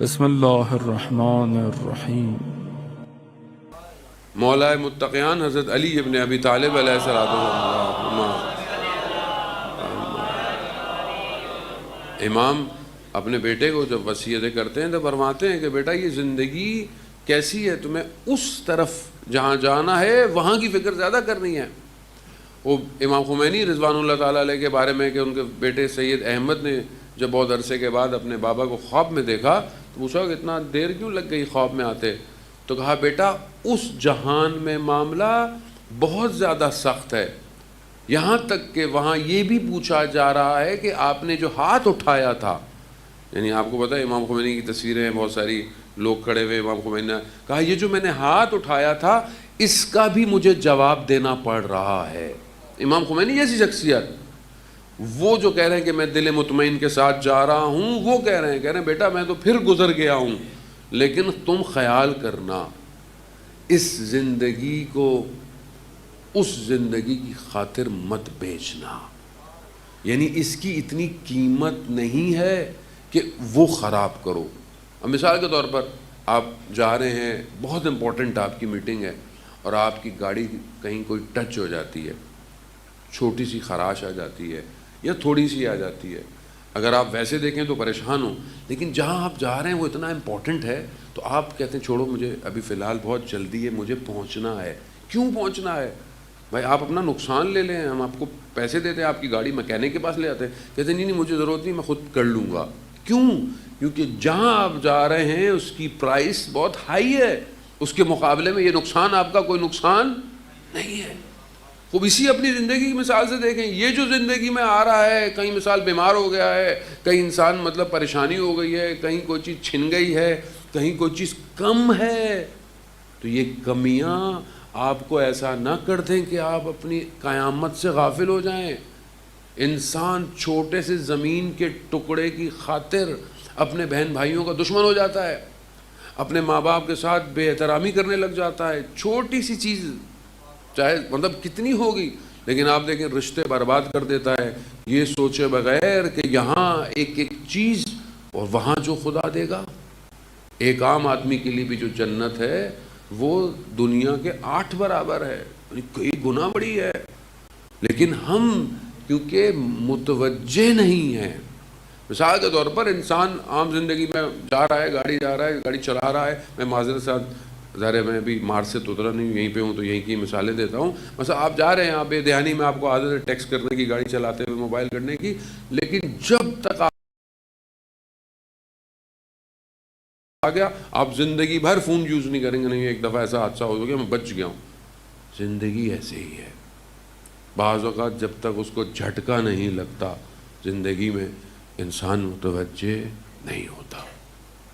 بسم اللہ الرحمن الرحیم۔ مولا متقیان حضرت علی ابن ابی طالب علیہ السلام، امام اپنے بیٹے کو جب وصیتیں کرتے ہیں تو فرماتے ہیں کہ بیٹا یہ زندگی کیسی ہے، تمہیں اس طرف جہاں جانا ہے وہاں کی فکر زیادہ کرنی ہے۔ وہ امام خمینی رضوان اللہ تعالیٰ علیہ کے بارے میں کہ ان کے بیٹے سید احمد نے جب بہت عرصے کے بعد اپنے بابا کو خواب میں دیکھا تو پوچھا کہ اتنا دیر کیوں لگ گئی خواب میں آتے، تو کہا بیٹا اس جہان میں معاملہ بہت زیادہ سخت ہے، یہاں تک کہ وہاں یہ بھی پوچھا جا رہا ہے کہ آپ نے جو ہاتھ اٹھایا تھا، یعنی آپ کو پتہ ہے امام خمینی کی تصویریں ہیں، بہت ساری لوگ کھڑے ہوئے، امام خمینی نے کہا یہ جو میں نے ہاتھ اٹھایا تھا اس کا بھی مجھے جواب دینا پڑ رہا ہے۔ امام خمینی جیسی شخصیت، وہ جو کہہ رہے ہیں کہ میں دل مطمئن کے ساتھ جا رہا ہوں، وہ کہہ رہے ہیں بیٹا میں تو پھر گزر گیا ہوں، لیکن تم خیال کرنا اس زندگی کو اس زندگی کی خاطر مت بیچنا، یعنی اس کی اتنی قیمت نہیں ہے کہ وہ خراب کرو۔ اب مثال کے طور پر آپ جا رہے ہیں، بہت امپورٹنٹ آپ کی میٹنگ ہے اور آپ کی گاڑی کہیں کوئی ٹچ ہو جاتی ہے، چھوٹی سی خراش آ جاتی ہے یا تھوڑی سی آ جاتی ہے، اگر آپ ویسے دیکھیں تو پریشان ہوں، لیکن جہاں آپ جا رہے ہیں وہ اتنا امپورٹنٹ ہے تو آپ کہتے ہیں چھوڑو مجھے ابھی فی الحال بہت جلدی ہے، مجھے پہنچنا ہے۔ کیوں پہنچنا ہے بھائی؟ آپ اپنا نقصان لے لیں، ہم آپ کو پیسے دیتے ہیں، آپ کی گاڑی میکینک کے پاس لے آتے ہیں، کہتے ہیں نہیں مجھے ضرورت نہیں، میں خود کر لوں گا۔ کیوں؟ کیونکہ جہاں آپ جا رہے ہیں اس کی پرائس بہت ہائی ہے، اس کے مقابلے میں یہ نقصان آپ کا کوئی نقصان نہیں ہے۔ خوب اسی اپنی زندگی کی مثال سے دیکھیں، یہ جو زندگی میں آ رہا ہے، کہیں مثال بیمار ہو گیا ہے، کہیں انسان مطلب پریشانی ہو گئی ہے، کہیں کوئی چیز چھن گئی ہے، کہیں کوئی چیز کم ہے، تو یہ کمیاں آپ کو ایسا نہ کر دیں کہ آپ اپنی قیامت سے غافل ہو جائیں۔ انسان چھوٹے سے زمین کے ٹکڑے کی خاطر اپنے بہن بھائیوں کا دشمن ہو جاتا ہے، اپنے ماں باپ کے ساتھ بے احترامی کرنے لگ جاتا ہے، چھوٹی سی چیز چاہے مطلب کتنی ہوگی، لیکن آپ دیکھیں رشتے برباد کر دیتا ہے، یہ سوچے بغیر کہ یہاں ایک ایک چیز اور وہاں جو خدا دے گا۔ ایک عام آدمی کے لیے بھی جو جنت ہے وہ دنیا کے 8 برابر ہے، یعنی کئی گنا بڑی ہے، لیکن ہم کیونکہ متوجہ نہیں ہیں۔ مثال کے طور پر انسان عام زندگی میں جا رہا ہے، گاڑی چلا رہا ہے، میں معذرت سے ظاہر میں ابھی مارچ سے تو اترا نہیں، یہیں پہ ہوں تو یہیں کی مثالیں دیتا ہوں۔ مثلا آپ جا رہے ہیں، آپ بے دھیانی میں آپ کو عادت ہے ٹیکسٹ کرنے کی، گاڑی چلاتے ہوئے موبائل کرنے کی، لیکن جب تک آ گیا آپ زندگی بھر فون یوز نہیں کریں گے، نہیں ایک دفعہ ایسا حادثہ ہو گیا میں بچ گیا ہوں۔ زندگی ایسے ہی ہے، بعض اوقات جب تک اس کو جھٹکا نہیں لگتا زندگی میں انسان متوجہ نہیں ہوتا،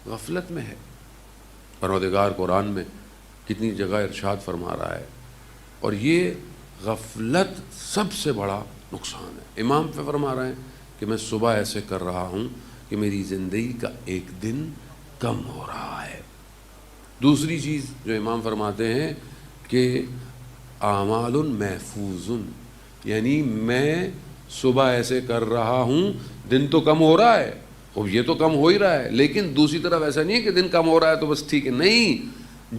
غفلت میں ہے۔ پروردگار قرآن میں کتنی جگہ ارشاد فرما رہا ہے، اور یہ غفلت سب سے بڑا نقصان ہے۔ امام پہ فرما رہے ہیں کہ میں صبح ایسے کر رہا ہوں کہ میری زندگی کا ایک دن کم ہو رہا ہے۔ دوسری چیز جو امام فرماتے ہیں کہ اعمال محفوظ، یعنی میں صبح ایسے کر رہا ہوں، دن تو کم ہو رہا ہے، اب یہ تو کم ہو ہی رہا ہے، لیکن دوسری طرف ایسا نہیں ہے کہ دن کم ہو رہا ہے تو بس ٹھیک ہے، نہیں،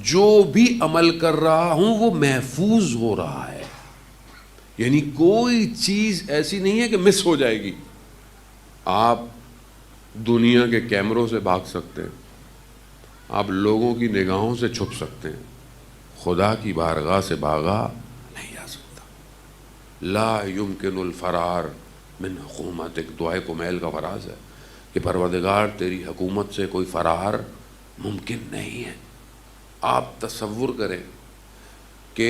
جو بھی عمل کر رہا ہوں وہ محفوظ ہو رہا ہے، یعنی کوئی چیز ایسی نہیں ہے کہ مس ہو جائے گی۔ آپ دنیا کے کیمروں سے بھاگ سکتے ہیں، آپ لوگوں کی نگاہوں سے چھپ سکتے ہیں، خدا کی بارگاہ سے بھاگا نہیں جا سکتا۔ لا یمکن الفرار من حکومت، ایک دعائے کمیل کا فراز ہے کہ پروردگار تیری حکومت سے کوئی فرار ممکن نہیں ہے۔ آپ تصور کریں کہ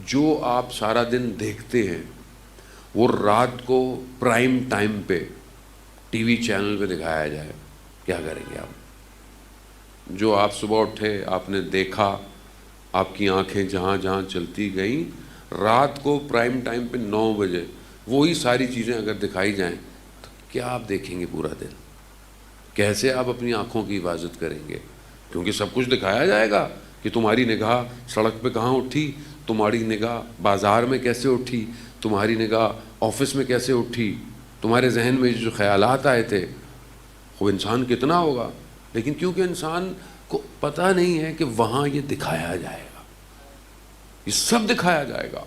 جو آپ سارا دن دیکھتے ہیں وہ رات کو پرائم ٹائم پہ ٹی وی چینل پہ دکھایا جائے، کیا کریں گے آپ؟ جو آپ صبح اٹھے آپ نے دیکھا، آپ کی آنکھیں جہاں جہاں چلتی گئیں، رات کو پرائم ٹائم پہ 9 بجے وہی ساری چیزیں اگر دکھائی جائیں تو کیا آپ دیکھیں گے پورا دن؟ کیسے آپ اپنی آنکھوں کی حفاظت کریں گے؟ کیونکہ سب کچھ دکھایا جائے گا کہ تمہاری نگاہ سڑک پہ کہاں اٹھی، تمہاری نگاہ بازار میں کیسے اٹھی، تمہاری نگاہ آفس میں کیسے اٹھی، تمہارے ذہن میں جو خیالات آئے تھے، وہ انسان کتنا ہوگا۔ لیکن کیونکہ انسان کو پتہ نہیں ہے کہ وہاں یہ دکھایا جائے گا، یہ سب دکھایا جائے گا.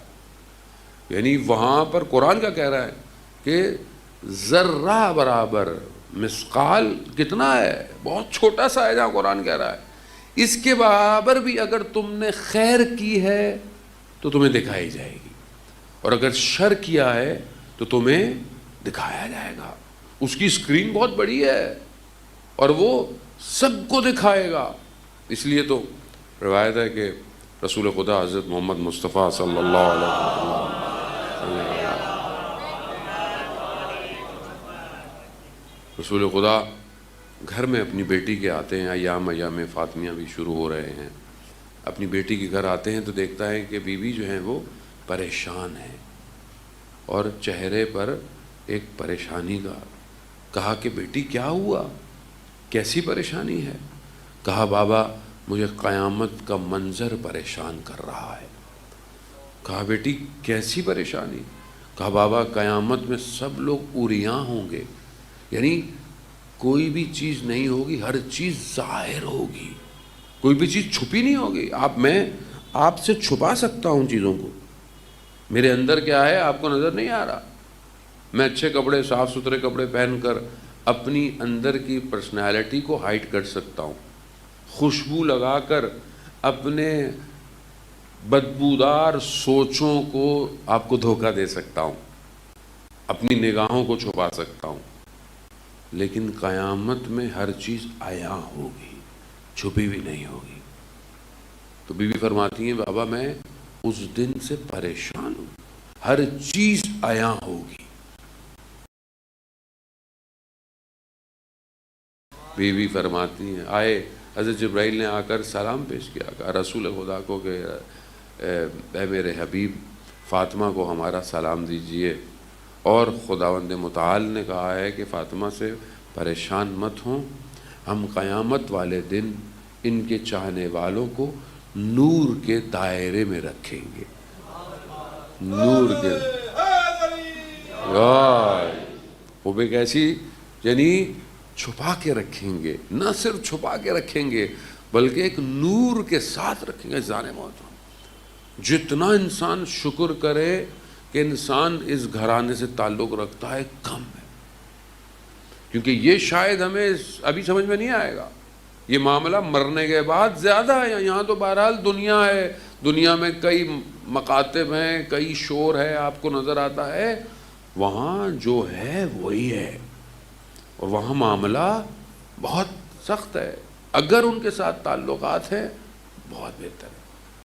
یعنی وہاں پر قرآن کیا کہہ رہا ہے کہ ذرہ برابر، مثقال کتنا ہے، بہت چھوٹا سا ہے جہاں قرآن کہہ رہا ہے اس کے برابر بھی اگر تم نے خیر کی ہے تو تمہیں دکھائی جائے گی، اور اگر شر کیا ہے تو تمہیں دکھایا جائے گا. اس کی اسکرین بہت بڑی ہے اور وہ سب کو دکھائے گا. اس لیے تو روایت ہے کہ رسول خدا حضرت محمد مصطفیٰ صلی اللہ علیہ وسلم رسول خدا گھر میں اپنی بیٹی کے آتے ہیں، ایام فاطمیہ بھی شروع ہو رہے ہیں، اپنی بیٹی کے گھر آتے ہیں تو دیکھتا ہے کہ بیوی جو ہیں وہ پریشان ہے اور چہرے پر ایک پریشانی کا. کہا کہ بیٹی کیا ہوا، کیسی پریشانی ہے؟ کہا بابا مجھے قیامت کا منظر پریشان کر رہا ہے. کہا بیٹی کیسی پریشانی؟ کہا بابا قیامت میں سب لوگ عریاں ہوں گے، یعنی کوئی بھی چیز نہیں ہوگی، ہر چیز ظاہر ہوگی، کوئی بھی چیز چھپی نہیں ہوگی. میں آپ سے چھپا سکتا ہوں چیزوں کو، میرے اندر کیا ہے آپ کو نظر نہیں آ رہا. میں اچھے کپڑے، صاف ستھرے کپڑے پہن کر اپنی اندر کی پرسنالٹی کو ہائڈ کر سکتا ہوں، خوشبو لگا کر اپنے بدبودار سوچوں کو آپ کو دھوکہ دے سکتا ہوں، اپنی نگاہوں کو چھپا سکتا ہوں. لیکن قیامت میں ہر چیز عیاں ہوگی، چھپی بھی نہیں ہوگی. تو بیوی فرماتی ہیں بابا میں اس دن سے پریشان ہوں، ہر چیز عیاں ہوگی. بیوی فرماتی ہیں آئے حضرت جبرائیل نے آ کر سلام پیش کیا، کہا رسول خدا کو کہ اے میرے حبیب فاطمہ کو ہمارا سلام دیجئے، اور خداوند متعال نے کہا ہے کہ فاطمہ سے پریشان مت ہوں، ہم قیامت والے دن ان کے چاہنے والوں کو نور کے دائرے میں رکھیں گے. نور کے وہ بھی کیسی، یعنی چھپا کے رکھیں گے، نہ صرف چھپا کے رکھیں گے بلکہ ایک نور کے ساتھ رکھیں گے. جانے محترم جتنا انسان شکر کرے کہ انسان اس گھرانے سے تعلق رکھتا ہے کم ہے، کیونکہ یہ شاید ہمیں ابھی سمجھ میں نہیں آئے گا. یہ معاملہ مرنے کے بعد زیادہ ہے. یہاں تو بہرحال دنیا ہے، دنیا میں کئی مکاتب ہیں، کئی شور ہے، آپ کو نظر آتا ہے. وہاں جو ہے وہی ہے، اور وہاں معاملہ بہت سخت ہے. اگر ان کے ساتھ تعلقات ہیں بہت بہتر ہے.